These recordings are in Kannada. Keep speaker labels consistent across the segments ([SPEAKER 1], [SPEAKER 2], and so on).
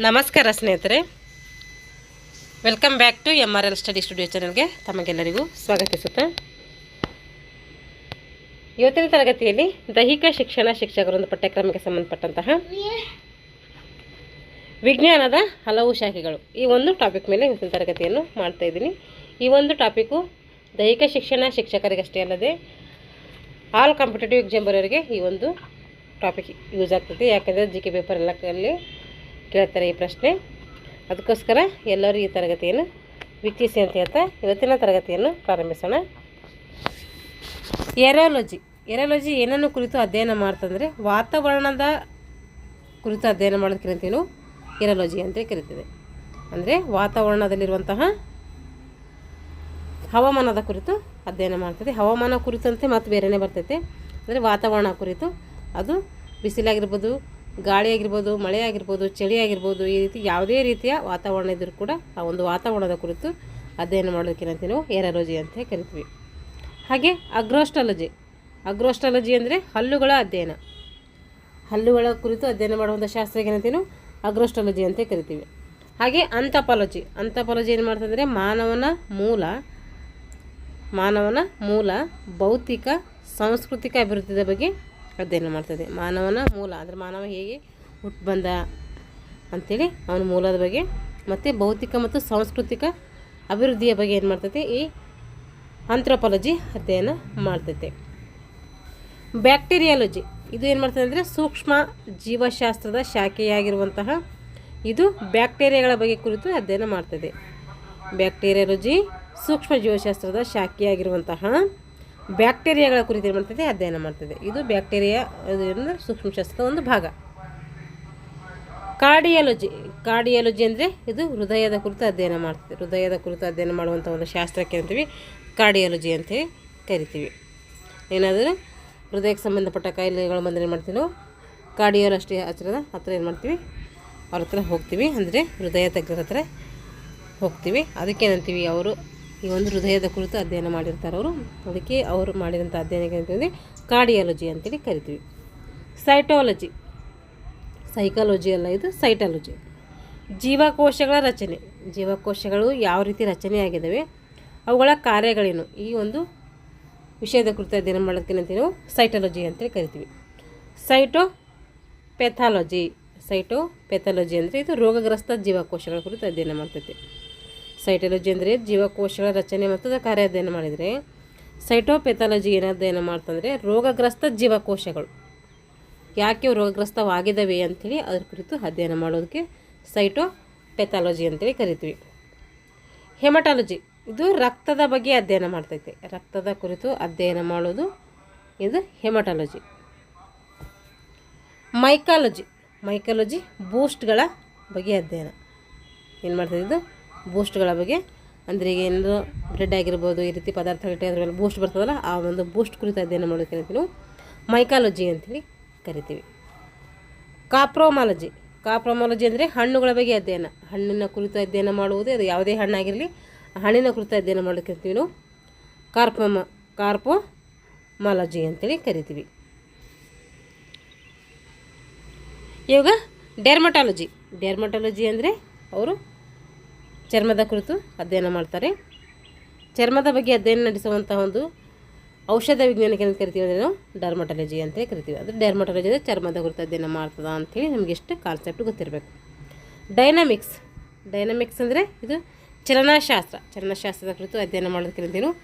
[SPEAKER 1] ನಮಸ್ಕಾರ ಸ್ನೇಹಿತರೆ, welcome back to MRL study studio ಚಾನಲ್ಗೆ ತಮಗೆಲ್ಲರಿಗೂ ಸ್ವಾಗತಿಸುತ್ತೆ. ಇವತ್ತಿನ ತರಗತಿಯಲ್ಲಿ ದೈಹಿಕ ಶಿಕ್ಷಣ ಶಿಕ್ಷಕರೊಂದು ಪಠ್ಯಕ್ರಮಕ್ಕೆ ಸಂಬಂಧಪಟ್ಟಂತಹ ವಿಜ್ಞಾನದ ಹಲವು ಶಾಖೆಗಳು ಈ ಒಂದು ಟಾಪಿಕ್ ಮೇಲೆ ಇವತ್ತಿನ ತರಗತಿಯನ್ನು ಮಾಡ್ತಾ ಇದ್ದೀನಿ. ಈ ಒಂದು ಟಾಪಿಕ್ಕು ದೈಹಿಕ ಶಿಕ್ಷಣ ಶಿಕ್ಷಕರಿಗಷ್ಟೇ ಅಲ್ಲದೆ ಆಲ್ ಕಾಂಪಿಟೇಟಿವ್ ಎಕ್ಸಾಮ್ ಬರೋರಿಗೆ ಈ ಒಂದು ಟಾಪಿಕ್ ಯೂಸ್ ಆಗ್ತದೆ. ಯಾಕಂದರೆ GK ಪೇಪರ್ ಎಲ್ಲಲ್ಲಿ ಕೇಳ್ತಾರೆ ಈ ಪ್ರಶ್ನೆ. ಅದಕ್ಕೋಸ್ಕರ ಎಲ್ಲರೂ ಈ ತರಗತಿಯನ್ನು ವೀಕ್ಷಿಸಿ ಅಂತ ಹೇಳ್ತಾ ಇವತ್ತಿನ ತರಗತಿಯನ್ನು ಪ್ರಾರಂಭಿಸೋಣ. ಏರೋಲಜಿ ಏನನ್ನು ಕುರಿತು ಅಧ್ಯಯನ ಮಾಡ್ತಂದರೆ ವಾತಾವರಣದ ಕುರಿತು ಅಧ್ಯಯನ ಮಾಡೋದಕ್ಕೆ ಕರಿತೀವಿ ನಾವು ಏರೋಲಜಿ ಅಂತ ಕರಿತೀವಿ. ಅಂದರೆ ವಾತಾವರಣದಲ್ಲಿರುವಂತಹ ಹವಾಮಾನದ ಕುರಿತು ಅಧ್ಯಯನ ಮಾಡ್ತದೆ. ಹವಾಮಾನ ಕುರಿತಂತೆ ಮತ್ತು ಬೇರೆಯೇ ಬರ್ತೈತೆ. ಅಂದರೆ ವಾತಾವರಣ ಕುರಿತು ಅದು ಬಿಸಿಲಾಗಿರ್ಬೋದು, ಗಾಳಿ ಆಗಿರ್ಬೋದು, ಮಳೆ ಆಗಿರ್ಬೋದು, ಚಳಿ ಆಗಿರ್ಬೋದು, ಈ ರೀತಿ ಯಾವುದೇ ರೀತಿಯ ವಾತಾವರಣ ಇದ್ದರೂ ಕೂಡ ಆ ಒಂದು ವಾತಾವರಣದ ಕುರಿತು ಅಧ್ಯಯನ ಮಾಡೋದಕ್ಕೆ ನಾವು ಏರೋಲಜಿ ಅಂತ ಕರಿತೀವಿ. ಹಾಗೆ ಅಗ್ರೋಸ್ಟಾಲಜಿ ಅಂದರೆ ಹಲ್ಲುಗಳ ಅಧ್ಯಯನ. ಹಲ್ಲುಗಳ ಕುರಿತು ಅಧ್ಯಯನ ಮಾಡುವಂಥ ಶಾಸ್ತ್ರಕ್ಕೆ ಏನಂತೀವಿ ಅಗ್ರೋಸ್ಟಾಲಜಿ ಅಂತ ಕರಿತೀವಿ. ಹಾಗೆ ಅಂಥಪಾಲಜಿ ಏನು ಮಾಡ್ತಂದರೆ ಮಾನವನ ಮೂಲ ಭೌತಿಕ ಸಾಂಸ್ಕೃತಿಕ ಅಭಿವೃದ್ಧಿಯ ಬಗ್ಗೆ ಅಧ್ಯಯನ ಮಾಡ್ತದೆ. ಮಾನವನ ಮೂಲ ಅಂದರೆ ಮಾನವ ಹೇಗೆ ಹುಟ್ಟು ಬಂದ ಅಂಥೇಳಿ ಅವನ ಮೂಲದ ಬಗ್ಗೆ ಮತ್ತು ಭೌತಿಕ ಮತ್ತು ಸಾಂಸ್ಕೃತಿಕ ಅಭಿವೃದ್ಧಿಯ ಬಗ್ಗೆ ಏನು ಮಾಡ್ತೈತೆ ಈ ಆಂಥ್ರೋಪಾಲಜಿ ಅಧ್ಯಯನ ಮಾಡ್ತೈತೆ. ಬ್ಯಾಕ್ಟೀರಿಯಾಲಜಿ ಇದು ಏನು ಮಾಡ್ತದೆ ಅಂದರೆ ಸೂಕ್ಷ್ಮ ಜೀವಶಾಸ್ತ್ರದ ಶಾಖೆಯಾಗಿರುವಂತಹ ಇದು ಬ್ಯಾಕ್ಟೀರಿಯಾಗಳ ಬಗ್ಗೆ ಕುರಿತು ಅಧ್ಯಯನ ಮಾಡ್ತದೆ. ಬ್ಯಾಕ್ಟೀರಿಯಾಲಜಿ ಸೂಕ್ಷ್ಮ ಜೀವಶಾಸ್ತ್ರದ ಶಾಖೆಯಾಗಿರುವಂತಹ ಬ್ಯಾಕ್ಟೀರಿಯಾಗಳ ಕುರಿತು ಏನು ಮಾಡ್ತದೆ ಅಧ್ಯಯನ ಮಾಡ್ತದೆ. ಇದು ಬ್ಯಾಕ್ಟೀರಿಯಾ ಅಂದರೆ ಸೂಕ್ಷ್ಮಶಾಸ್ತ್ರದ ಒಂದು ಭಾಗ. ಕಾರ್ಡಿಯಾಲಜಿ ಅಂದರೆ ಇದು ಹೃದಯದ ಕುರಿತು ಅಧ್ಯಯನ ಮಾಡ್ತದೆ. ಹೃದಯದ ಕುರಿತು ಅಧ್ಯಯನ ಮಾಡುವಂಥ ಒಂದು ಶಾಸ್ತ್ರಕ್ಕೆ ಅಂತೀವಿ ಕಾರ್ಡಿಯಾಲಜಿ ಅಂತೇಳಿ ಕರಿತೀವಿ. ಏನಾದರೂ ಹೃದಯಕ್ಕೆ ಸಂಬಂಧಪಟ್ಟ ಕಾಯಿಲೆಗಳು ಬಂದರೆ ಏನು ಮಾಡ್ತೀವಿ ನಾವು ಕಾರ್ಡಿಯಾಲಜಿಸ್ಟ್ ಹತ್ರ ಏನು ಮಾಡ್ತೀವಿ ಅವ್ರ ಹತ್ರ ಹೋಗ್ತೀವಿ. ಅಂದರೆ ಹೃದಯ ತಜ್ಞರ ಹತ್ರ ಹೋಗ್ತೀವಿ. ಅದಕ್ಕೇನಂತೀವಿ ಅವರು ಈ ಒಂದು ಹೃದಯದ ಕುರಿತು ಅಧ್ಯಯನ ಮಾಡಿರ್ತಾರೆ ಅವರು. ಅದಕ್ಕೆ ಅವರು ಮಾಡಿರೋಂಥ ಅಧ್ಯಯನಕ್ಕೆ ಅಂತಂದರೆ ಕಾರ್ಡಿಯಾಲಜಿ ಅಂತೇಳಿ ಕರಿತೀವಿ. ಸೈಕಾಲಜಿ ಅಲ್ಲ, ಇದು ಸೈಟಾಲಜಿ. ಜೀವಕೋಶಗಳ ರಚನೆ. ಜೀವಕೋಶಗಳು ಯಾವ ರೀತಿ ರಚನೆ ಆಗಿದ್ದಾವೆ, ಅವುಗಳ ಕಾರ್ಯಗಳೇನು, ಈ ಒಂದು ವಿಷಯದ ಕುರಿತು ಅಧ್ಯಯನ ಮಾಡೋದಕ್ಕೆ ನಾವು ಸೈಟಾಲಜಿ ಅಂತೇಳಿ ಕರಿತೀವಿ. ಸೈಟೋಪೆಥಾಲಜಿ ಅಂದರೆ ಇದು ರೋಗಗ್ರಸ್ತ ಜೀವಕೋಶಗಳ ಕುರಿತು ಅಧ್ಯಯನ ಮಾಡ್ತೈತೆ. ಸೈಟಾಲಜಿ ಅಂದರೆ ಜೀವಕೋಶಗಳ ರಚನೆ ಮತ್ತು ಕಾರ್ಯ ಅಧ್ಯಯನ ಮಾಡಿದರೆ, ಸೈಟೋಪೆಥಾಲಜಿ ಏನು ಅಧ್ಯಯನ ಮಾಡ್ತಂದರೆ ರೋಗಗ್ರಸ್ತ ಜೀವಕೋಶಗಳು ಯಾಕೆ ರೋಗಗ್ರಸ್ತವಾಗಿದ್ದಾವೆ ಅಂಥೇಳಿ ಅದ್ರ ಕುರಿತು ಅಧ್ಯಯನ ಮಾಡೋದಕ್ಕೆ ಸೈಟೋಪೆಥಾಲಜಿ ಅಂತೇಳಿ ಕರಿತೀವಿ. ಹೆಮಟಾಲಜಿ ಇದು ರಕ್ತದ ಬಗ್ಗೆ ಅಧ್ಯಯನ ಮಾಡ್ತೈತೆ. ರಕ್ತದ ಕುರಿತು ಅಧ್ಯಯನ ಮಾಡೋದು ಇದು ಹೆಮಟಾಲಜಿ. ಮೈಕಾಲಜಿ ಬೂಸ್ಟ್ಗಳ ಬಗ್ಗೆ ಅಧ್ಯಯನ ಏನು ಮಾಡ್ತದೆ. ಇದು ಬೂಸ್ಟ್ಗಳ ಬಗ್ಗೆ ಅಂದರೆ ಈಗ ಏನಾದರೂ ಬ್ರೆಡ್ ಆಗಿರ್ಬೋದು, ಈ ರೀತಿ ಪದಾರ್ಥಗಳು ಅದ್ರ ಮೇಲೆ ಬೂಸ್ಟ್ ಬರ್ತದಲ್ಲ, ಆ ಒಂದು ಬೂಸ್ಟ್ ಕುರಿತು ಅಧ್ಯಯನ ಮಾಡೋದಕ್ಕೆ ನಾವು ಮೈಕಾಲಜಿ ಅಂಥೇಳಿ ಕರಿತೀವಿ. ಕಾಪ್ರೋಮಾಲಜಿ ಅಂದರೆ ಹಣ್ಣುಗಳ ಬಗ್ಗೆ ಅಧ್ಯಯನ. ಹಣ್ಣಿನ ಕುರಿತು ಅಧ್ಯಯನ ಮಾಡುವುದು, ಅದು ಯಾವುದೇ ಹಣ್ಣಾಗಿರಲಿ ಹಣ್ಣಿನ ಕುರಿತು ಅಧ್ಯಯನ ಮಾಡೋದಕ್ಕೆ ಅಂತೀವಿ ನಾವು ಕಾರ್ಪೋಮಾಲಜಿ ಅಂತೇಳಿ ಕರಿತೀವಿ. ಇವಾಗ ಡೆರ್ಮಟಾಲಜಿ ಅಂದರೆ ಅವರು ಚರ್ಮದ ಕುರಿತು ಅಧ್ಯಯನ ಮಾಡ್ತಾರೆ. ಚರ್ಮದ ಬಗ್ಗೆ ಅಧ್ಯಯನ ನಡೆಸುವಂತಹ ಒಂದು ಔಷಧ ವಿಜ್ಞಾನಕ್ಕೆ ಏನು ಕರಿತೀವಿ ಅಂದರೆ ನಾವು ಡರ್ಮಟಾಲಜಿ ಅಂತೇಳಿ ಕರಿತೀವಿ. ಅಂದರೆ ಡರ್ಮಟಾಲಜಿ ಅಂದರೆ ಚರ್ಮದ ಕುರಿತು ಅಧ್ಯಯನ ಮಾಡ್ತದ ಅಂಥೇಳಿ ನಮಗೆ ಇಷ್ಟು ಕಾನ್ಸೆಪ್ಟ್ ಗೊತ್ತಿರಬೇಕು. ಡೈನಮಿಕ್ಸ್ ಅಂದರೆ ಇದು ಚಲನಶಾಸ್ತ್ರದ ಕುರಿತು ಅಧ್ಯಯನ ಮಾಡೋದಕ್ಕೆ ಕರಿತೀವಿ ನಾವು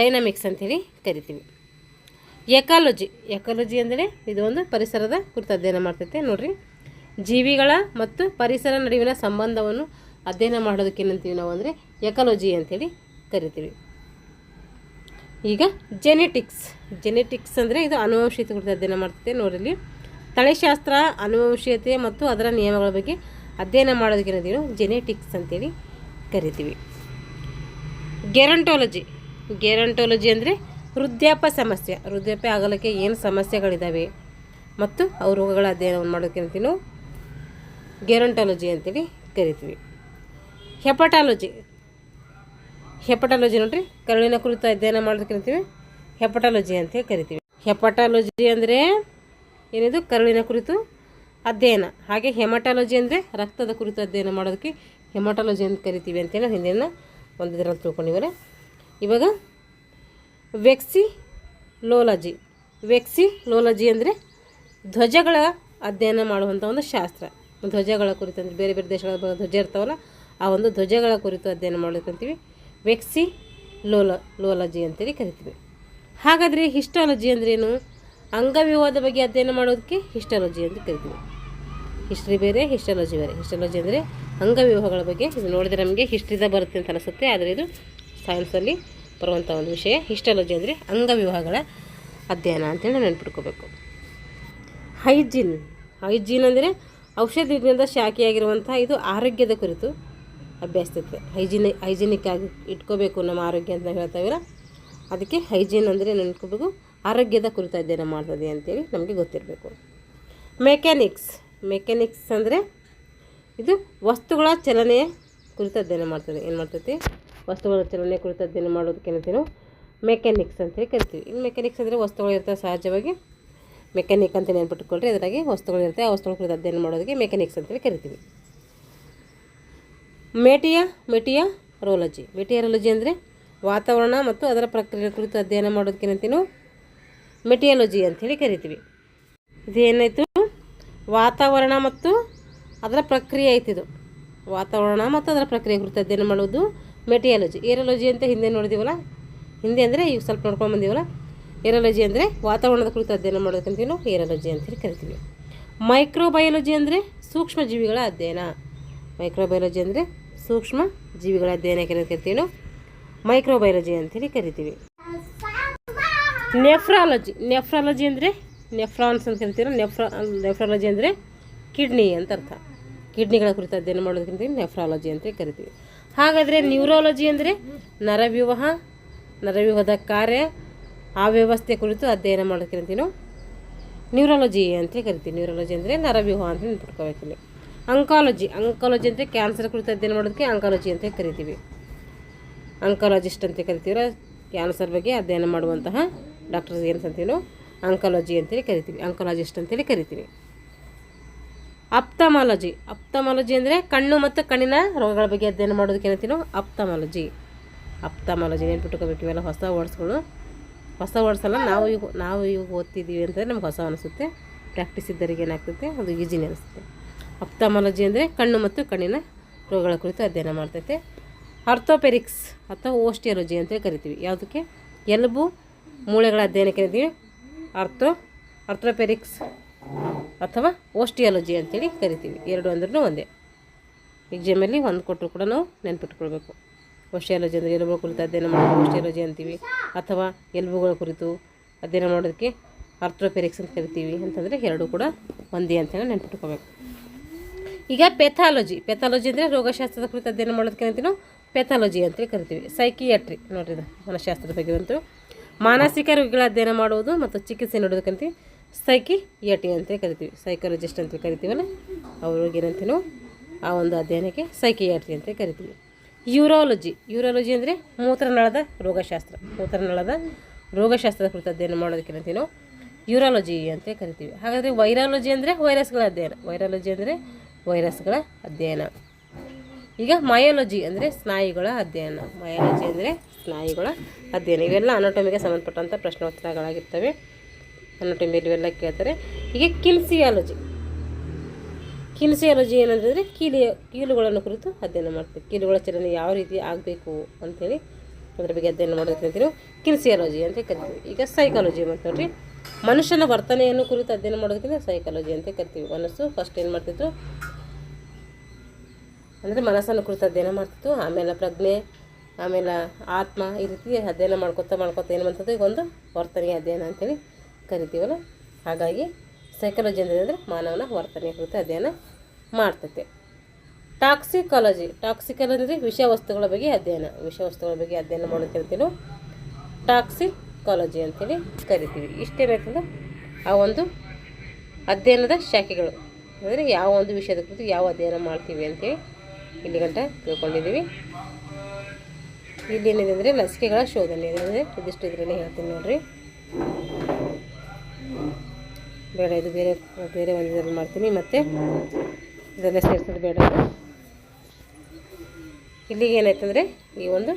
[SPEAKER 1] ಡೈನಮಿಕ್ಸ್ ಅಂಥೇಳಿ ಕರಿತೀವಿ. ಎಕಾಲಜಿ ಅಂದರೆ ಇದು ಒಂದು ಪರಿಸರದ ಕುರಿತು ಅಧ್ಯಯನ ಮಾಡ್ತೈತೆ. ನೋಡಿರಿ, ಜೀವಿಗಳ ಮತ್ತು ಪರಿಸರ ನಡುವಿನ ಸಂಬಂಧವನ್ನು ಅಧ್ಯಯನ ಮಾಡೋದಕ್ಕೆ ಏನಂತೀವಿ ನಾವು ಅಂದರೆ ಎಕಾಲಜಿ ಅಂತೇಳಿ ಕರಿತೀವಿ. ಈಗ ಜೆನೆಟಿಕ್ಸ್ ಅಂದರೆ ಇದು ಆನುವಂಶಿಕತೆ ಕುರಿತು ಅಧ್ಯಯನ ಮಾಡ್ತೈತೆ. ನೋಡಿರಿ, ತಳಿಶಾಸ್ತ್ರ, ಆನುವಂಶೀಯತೆ ಮತ್ತು ಅದರ ನಿಯಮಗಳ ಬಗ್ಗೆ ಅಧ್ಯಯನ ಮಾಡೋದಕ್ಕೆ ಏನಂತೀವಿ ನಾವು ಜೆನೆಟಿಕ್ಸ್ ಅಂತೇಳಿ ಕರಿತೀವಿ. ಗೆರಂಟೋಲಜಿ ಅಂದರೆ ವೃದ್ಧಾಪ್ಯ ಆಗಲಿಕ್ಕೆ ಏನು ಸಮಸ್ಯೆಗಳಿದ್ದಾವೆ ಮತ್ತು ಅವ್ರ ರೋಗಗಳ ಅಧ್ಯಯನವನ್ನು ಮಾಡೋದಕ್ಕೆ ಏನಂತೀವಿ ನಾವು ಗೆರಂಟಾಲಜಿ ಅಂತೇಳಿ ಕರಿತೀವಿ. ಹೆಪಟಾಲಜಿ ನೋಡ್ರಿ, ಕರುಳಿನ ಕುರಿತು ಅಧ್ಯಯನ ಮಾಡೋದಕ್ಕೆ ಏನಂತೀವಿ ಹೆಪಟಾಲಜಿ ಅಂತೇಳಿ ಕರಿತೀವಿ. ಹೆಪಟಾಲಜಿ ಅಂದರೆ ಏನಿದು ಕರುಳಿನ ಕುರಿತು ಅಧ್ಯಯನ. ಹಾಗೆ ಹೆಮಟಾಲಜಿ ಅಂದರೆ ರಕ್ತದ ಕುರಿತು ಅಧ್ಯಯನ ಮಾಡೋದಕ್ಕೆ ಹೆಮಟಾಲಜಿ ಅಂತ ಕರಿತೀವಿ ಅಂತೇಳಿ ನಾವು ಹಿಂದಿನ ಒಂದು ಇದರಲ್ಲಿ ತಿಳ್ಕೊಂಡಿವಲ್ಲ. ಇವಾಗ ವೆಕ್ಸಿಲೋಲಜಿ. ವೆಕ್ಸಿಲೋಲಜಿ ಅಂದರೆ ಧ್ವಜಗಳ ಅಧ್ಯಯನ ಮಾಡುವಂಥ ಒಂದು ಶಾಸ್ತ್ರ. ಧ್ವಜಗಳ ಕುರಿತು ಅಂದರೆ ಬೇರೆ ಬೇರೆ ದೇಶಗಳ ಧ್ವಜ ಇರ್ತಾವಲ್ಲ, ಆ ಒಂದು ಧ್ವಜಗಳ ಕುರಿತು ಅಧ್ಯಯನ ಮಾಡೋದಕ್ಕಂತೀವಿ ವೆಕ್ಸಿಲೋಲಜಿ ಅಂತೇಳಿ ಕರಿತೀವಿ. ಹಾಗಾದರೆ ಹಿಸ್ಟಾಲಜಿ ಅಂದ್ರೇನು? ಅಂಗವ್ಯೂಹದ ಬಗ್ಗೆ ಅಧ್ಯಯನ ಮಾಡೋದಕ್ಕೆ ಹಿಸ್ಟಾಲಜಿ ಅಂತ ಕರಿತೀವಿ. ಹಿಸ್ಟ್ರಿ ಬೇರೆ, ಹಿಸ್ಟಾಲಜಿ ಬೇರೆ. ಹಿಸ್ಟಾಲಜಿ ಅಂದರೆ ಅಂಗವ್ಯೂಹಗಳ ಬಗ್ಗೆ. ಇದು ನೋಡಿದರೆ ನಮಗೆ ಹಿಸ್ಟ್ರಿದ ಬರುತ್ತೆ ಅಂತ ಅನಿಸುತ್ತೆ, ಆದರೆ ಇದು ಸೈನ್ಸಲ್ಲಿ ಬರುವಂಥ ಒಂದು ವಿಷಯ. ಹಿಸ್ಟಾಲಜಿ ಅಂದರೆ ಅಂಗವ್ಯೂಹಗಳ ಅಧ್ಯಯನ ಅಂತೇಳಿ ನೆನ್ಪಿಟ್ಕೋಬೇಕು. ಹೈಜೀನ್ ಅಂದರೆ ಔಷಧ ವಿಜ್ಞಾನದ ಶಾಖೆಯಾಗಿರುವಂಥ ಇದು ಆರೋಗ್ಯದ ಕುರಿತು ಅಭ್ಯಾಸಿಸುತ್ತೆ. ಹೈಜಿನಿಕ್ ಆಗಿ ಇಟ್ಕೋಬೇಕು ನಮ್ಮ ಆರೋಗ್ಯ ಅಂತ ಹೇಳ್ತಾಯಿಲ್ಲ, ಅದಕ್ಕೆ ಹೈಜೀನ್ ಅಂದರೆ ನೆನ್ಕೋಬೇಕು, ಆರೋಗ್ಯದ ಕುರಿತು ಅಧ್ಯಯನ ಮಾಡ್ತದೆ ಅಂತೇಳಿ ನಮಗೆ ಗೊತ್ತಿರಬೇಕು. ಮೆಕ್ಯಾನಿಕ್ಸ್ ಅಂದರೆ ಇದು ವಸ್ತುಗಳ ಚಲನೆಯ ಕುರಿತು ಅಧ್ಯಯನ ಮಾಡ್ತದೆ. ಏನು ಮಾಡ್ತೈತಿ? ವಸ್ತುಗಳ ಚಲನೆಯ ಕುರಿತು ಅಧ್ಯಯನ ಮಾಡೋದಕ್ಕೆ ಏನಂತೀವಿ ನಾವು ಮೆಕ್ಯಾನಿಕ್ಸ್ ಅಂತೇಳಿ ಕರಿತೀವಿ. ಇನ್ನು ಮೆಕ್ಯಾನಿಕ್ಸ್ ಅಂದರೆ ವಸ್ತುಗಳು ಇರ್ತವೆ, ಸಹಜವಾಗಿ ಮೆಕ್ಯಾನಿಕ್ ಅಂತ ನೆನ್ಪಿಟ್ಕೊಳ್ರಿ. ಅದರಾಗಿ ವಸ್ತುಗಳು ಇರ್ತವೆ, ಆ ವಸ್ತುಗಳ ಕುರಿತು ಅಧ್ಯಯನ ಮಾಡೋದಕ್ಕೆ ಮೆಕ್ಯಾನಿಕ್ಸ್ ಅಂತೇಳಿ ಕರಿತೀವಿ. ಮೆಟಿಯರಾಲಜಿ ಅಂದರೆ ವಾತಾವರಣ ಮತ್ತು ಅದರ ಪ್ರಕ್ರಿಯೆ ಕುರಿತು ಅಧ್ಯಯನ ಮಾಡೋದಕ್ಕೆ ಏನಂತೀವಿ ನಾವು ಮೆಟಿಯಾಲಜಿ ಅಂಥೇಳಿ ಕರಿತೀವಿ. ಇದೇನಾಯಿತು? ವಾತಾವರಣ ಮತ್ತು ಅದರ ಪ್ರಕ್ರಿಯೆ ಆಯ್ತಿದು. ವಾತಾವರಣ ಮತ್ತು ಅದರ ಪ್ರಕ್ರಿಯೆ ಕುರಿತು ಅಧ್ಯಯನ ಮಾಡೋದು ಮೆಟಿಯಾಲಜಿ. ಏರಾಲಜಿ ಅಂತ ಹಿಂದೆ ನೋಡಿದ್ದೀವಲ್ಲ, ಹಿಂದೆ ಅಂದರೆ ಈಗ ಸ್ವಲ್ಪ ನೋಡ್ಕೊಂಡು ಬಂದೀವಲ್ಲ. ಏರಾಲಜಿ ಅಂದರೆ ವಾತಾವರಣದ ಕುರಿತು ಅಧ್ಯಯನ ಮಾಡೋದಕ್ಕಂತೀವಿ ನಾವು ಏರಾಲಜಿ ಅಂತೇಳಿ ಕರಿತೀವಿ. ಮೈಕ್ರೋಬಯಾಲಜಿ ಅಂದರೆ ಸೂಕ್ಷ್ಮ ಜೀವಿಗಳ ಅಧ್ಯಯನ. ಮೈಕ್ರೋಬಯಾಲಜಿ ಅಂದರೆ ಸೂಕ್ಷ್ಮ ಜೀವಿಗಳ ಅಧ್ಯಯನಕ್ಕೆ ಕರಿತೀವಿ ನಾವು ಮೈಕ್ರೋಬಯಾಲಜಿ ಅಂತೇಳಿ ಕರಿತೀವಿ. ನೆಫ್ರಾಲಜಿ ಅಂದರೆ ನೆಫ್ರಾನ್ಸ್ ಅಂತ ಕರಿತೀವಿ. ನೆಫ್ರಾಲಜಿ ಅಂದರೆ ಕಿಡ್ನಿ ಅಂತ ಅರ್ಥ. ಕಿಡ್ನಿಗಳ ಕುರಿತು ಅಧ್ಯಯನ ಮಾಡೋದಕ್ಕಿಂತ ನೆಫ್ರಾಲಜಿ ಅಂತ ಕರಿತೀವಿ. ಹಾಗಾದರೆ ನ್ಯೂರಾಲಜಿ ಅಂದರೆ ನರವ್ಯೂಹದ ಕಾರ್ಯ ಆ ವ್ಯವಸ್ಥೆ ಕುರಿತು ಅಧ್ಯಯನ ಮಾಡೋದಕ್ಕಿಂತ ನಾವು ನ್ಯೂರಾಲಜಿ ಅಂತ ಕರಿತೀವಿ. ನ್ಯೂರಾಲಜಿ ಅಂದರೆ ನರವ್ಯೂಹ ಅಂತ ನೆನ್ಪಿಟ್ಕೋಬೇಕಿಲ್ಲಿ. ಅಂಕಾಲಜಿ ಅಂದರೆ ಕ್ಯಾನ್ಸರ್ ಕುರಿತು ಅಧ್ಯಯನ ಮಾಡೋದಕ್ಕೆ ಅಂಕಾಲಜಿ ಅಂತ ಕರಿತೀವಿ. ಅಂಕಾಲಜಿಸ್ಟ್ ಅಂತ ಕರಿತೀವಿ. ಕ್ಯಾನ್ಸರ್ ಬಗ್ಗೆ ಅಧ್ಯಯನ ಮಾಡುವಂತಹ ಡಾಕ್ಟರ್ಸ್ ಏನಂತೀವಿ ನಾವು ಅಂಕಾಲಜಿ ಅಂತೇಳಿ ಕರಿತೀವಿ, ಅಂಕಾಲಜಿಸ್ಟ್ ಅಂತೇಳಿ ಕರಿತೀವಿ. ಅಪ್ತಮಾಲಜಿ ಅಂದರೆ ಕಣ್ಣು ಮತ್ತು ಕಣ್ಣಿನ ರೋಗಗಳ ಬಗ್ಗೆ ಅಧ್ಯಯನ ಮಾಡೋದಕ್ಕೆ ಏನಂತೀವಿ ನಾವು ಅಪ್ತಮಾಲಜಿ ನೆನ್ಪಿಟ್ಕೋಬೇಕು. ಇವೆಲ್ಲ ಹೊಸ ವರ್ಡ್ಸ್ ಅಲ್ಲ, ನಾವು ಈಗ ಓದ್ತಿದ್ದೀವಿ ಅಂತಂದರೆ ನಮ್ಗೆ ಹೊಸ ಅನಿಸುತ್ತೆ. ಪ್ರಾಕ್ಟೀಸ್ ಇದ್ದರಿಗೆ ಏನಾಗ್ತೈತೆ ಅದು ಈಜಿನೇ ಅನಿಸುತ್ತೆ. ಅಪ್ತಮಾಲಜಿ ಅಂದರೆ ಕಣ್ಣು ಮತ್ತು ಕಣ್ಣಿನ ರೋಗಗಳ ಕುರಿತು ಅಧ್ಯಯನ ಮಾಡ್ತೈತೆ. ಆರ್ಥೋಪೆಡಿಕ್ಸ್ ಅಥವಾ ಓಸ್ಟಿಯಾಲಜಿ ಅಂತೇಳಿ ಕರಿತೀವಿ. ಯಾವುದಕ್ಕೆ? ಎಲುಬು ಮೂಳೆಗಳ ಅಧ್ಯಯನಕ್ಕೆ ಕರಿತೀವಿ ಆರ್ಥೋಪೆಡಿಕ್ಸ್ ಅಥವಾ ಓಸ್ಟಿಯಾಲಜಿ ಅಂತೇಳಿ ಕರಿತೀವಿ. ಎರಡು ಅಂದ್ರೂ ಒಂದೇ. ಎಕ್ಸಾಮಲ್ಲಿ ಒಂದು ಕೊಟ್ಟರು ಕೂಡ ನಾವು ನೆನ್ಪಿಟ್ಕೊಳ್ಬೇಕು. ಓಸ್ಟಿಯಾಲಜಿ ಅಂದರೆ ಎಲುಬುಗಳ ಕುರಿತು ಅಧ್ಯಯನ ಮಾಡೋದು ಓಸ್ಟಿಯಾಲಜಿ ಅಂತೀವಿ, ಅಥವಾ ಎಲುಬುಗಳ ಕುರಿತು ಅಧ್ಯಯನ ಮಾಡೋದಕ್ಕೆ ಆರ್ಥೋಪೆಡಿಕ್ಸ್ ಅಂತ ಕರಿತೀವಿ. ಅಂತಂದರೆ ಎರಡೂ ಕೂಡ ಒಂದೇ ಅಂತೇಳಿ ನೆನ್ಪಿಟ್ಕೋಬೇಕು. ಈಗ ಪೆಥಾಲಜಿ ಅಂದರೆ ರೋಗಶಾಸ್ತ್ರದ ಕುರಿತು ಅಧ್ಯಯನ ಮಾಡೋದಕ್ಕೆ ಏನಂತೀವಿ ನಾವು ಪೆಥಾಲಜಿ ಅಂತೇಳಿ ಕರಿತೀವಿ. ಸೈಕಿಯಾಟ್ರಿ ನೋಡ್ರಿ, ಇದು ಮನಃಶಾಸ್ತ್ರದ ಬಗ್ಗೆ ಬಂತು. ಮಾನಸಿಕ ರೋಗಿಗಳ ಅಧ್ಯಯನ ಮಾಡುವುದು ಮತ್ತು ಚಿಕಿತ್ಸೆ ನೀಡೋದಕ್ಕಂತೀವಿ ಸೈಕಿಯಾಟ್ರಿ ಅಂತೇಳಿ ಕರಿತೀವಿ. ಸೈಕಾಲಜಿಸ್ಟ್ ಅಂತೇಳಿ ಕರಿತೀವಲ್ಲ, ಅವ್ರಿಗೆ ಏನಂತೀವಿ ನಾವು ಆ ಒಂದು ಅಧ್ಯಯನಕ್ಕೆ ಸೈಕಿಯಾಟ್ರಿ ಅಂತೇಳಿ ಕರಿತೀವಿ. ಯೂರಾಲಜಿ ಅಂದರೆ ಮೂತ್ರನಾಳದ ರೋಗಶಾಸ್ತ್ರದ ಕುರಿತು ಅಧ್ಯಯನ ಮಾಡೋದಕ್ಕೆ ಏನಂತೀವಿ ನಾವು ಯೂರಾಲಜಿ ಅಂತೇಳಿ ಕರಿತೀವಿ. ಹಾಗಾದರೆ ವೈರಾಲಜಿ ಅಂದರೆ ವೈರಸ್ಗಳ ಅಧ್ಯಯನ. ಈಗ ಮಯಾಲಜಿ ಅಂದರೆ ಸ್ನಾಯುಗಳ ಅಧ್ಯಯನ. ಇವೆಲ್ಲ ಅನಾಟಮಿಗೆ ಸಂಬಂಧಪಟ್ಟಂಥ ಪ್ರಶ್ನೋತ್ತರಗಳಾಗಿರ್ತವೆ. ಅನಾಟಮಿಯಲ್ಲಿ ಇವೆಲ್ಲ ಕೇಳ್ತಾರೆ. ಈಗ ಕಿನ್ಸಿಯಾಲಜಿ ಏನಂತಂದರೆ ಕೀಲುಗಳನ್ನು ಕುರಿತು ಅಧ್ಯಯನ ಮಾಡ್ತೀವಿ. ಕೀಲುಗಳ ಚಲನೆ ಯಾವ ರೀತಿ ಆಗಬೇಕು ಅಂಥೇಳಿ ಅದ್ರ ಬಗ್ಗೆ ಅಧ್ಯಯನ ಮಾಡೋದಕ್ಕೆ ಕಿನ್ಸಿಯಾಲಜಿ ಅಂತ ಕರಿತೀವಿ. ಈಗ ಸೈಕಾಲಜಿ ಮತ್ತು ನೋಡ್ರಿ, ಮನುಷ್ಯನ ವರ್ತನೆಯನ್ನು ಕುರಿತು ಅಧ್ಯಯನ ಮಾಡೋದಕ್ಕಿಂತ ಸೈಕಾಲಜಿ ಅಂತ ಕರಿತೀವಿ. ಮನಸ್ಸು ಫಸ್ಟ್ ಏನು ಮಾಡ್ತಿತ್ತು ಅಂದರೆ ಮನಸ್ಸನ್ನು ಕುರಿತು ಅಧ್ಯಯನ ಮಾಡ್ತಿತ್ತು, ಆಮೇಲೆ ಪ್ರಜ್ಞೆ, ಆಮೇಲೆ ಆತ್ಮ, ಈ ರೀತಿ ಅಧ್ಯಯನ ಮಾಡ್ಕೊತಾ ಏನು ಮಾಡ್ತದೆ ಈಗ ಒಂದು ವರ್ತನೆಯ ಅಧ್ಯಯನ ಅಂತೇಳಿ ಕರಿತೀವಲ್ಲ. ಹಾಗಾಗಿ ಸೈಕಾಲಜಿ ಅಂದರೆ ಮಾನವನ ವರ್ತನೆಯ ಕುರಿತು ಅಧ್ಯಯನ ಮಾಡ್ತೈತೆ. ಟಾಕ್ಸಿಕಾಲಜಿ ಅಂದರೆ ವಿಷವಸ್ತುಗಳ ಬಗ್ಗೆ ಅಧ್ಯಯನ ಮಾಡೋದಕ್ಕೆ ಕರಿತೀವಿ ಟಾಕ್ಸಿಕಾಲಜಿ ಅಂತೇಳಿ ಕರಿತೀವಿ. ಇಷ್ಟೇನಾಯ್ತಂದ್ರೆ ಆ ಒಂದು ಅಧ್ಯಯನದ ಶಾಖೆಗಳು ಅಂದರೆ ಯಾವ ಒಂದು ವಿಷಯದ ಕುರಿತು ಯಾವ ಅಧ್ಯಯನ ಮಾಡ್ತೀವಿ ಅಂತೇಳಿ ಇಲ್ಲಿ ಗಂಟ ತಿಳ್ಕೊಂಡಿದ್ದೀವಿ. ಇಲ್ಲೇನಿದೆ ಅಂದರೆ ಲಸಿಕೆಗಳ ಶೋಧನೆ ಇದೆ. ಇದಿಷ್ಟು ಇದರಲ್ಲಿ ಹೇಳ್ತೀನಿ ನೋಡ್ರಿ. ಬೇಡ, ಇದು ಬೇರೆ ಬೇರೆ ಒಂದು ಇದರಲ್ಲಿ ಮಾಡ್ತೀನಿ. ಮತ್ತು ಇದೆಲ್ಲ ಸೇರಿಸೋದು ಬೇಡ. ಇಲ್ಲಿಗೆ ಏನಾಯ್ತಂದರೆ ಈ ಒಂದು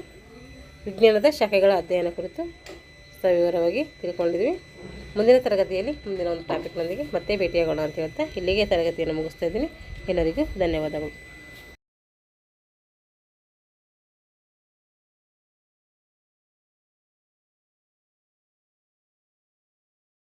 [SPEAKER 1] ವಿಜ್ಞಾನದ ಶಾಖೆಗಳ ಅಧ್ಯಯನ ಕುರಿತು ಸವಿವರವಾಗಿ ತಿಳ್ಕೊಂಡಿದ್ವಿ. ಮುಂದಿನ ತರಗತಿಯಲ್ಲಿ ಮುಂದಿನ ಒಂದು ಟಾಪಿಕ್ನೊಂದಿಗೆ ಮತ್ತೆ ಭೇಟಿಯಾಗೋಣ ಅಂತ ಹೇಳ್ತಾ ಇಲ್ಲಿಗೆ ತರಗತಿಯನ್ನು ಮುಗಿಸ್ತಾ ಇದ್ದೀನಿ. ಎಲ್ಲರಿಗೂ ಧನ್ಯವಾದಗಳು.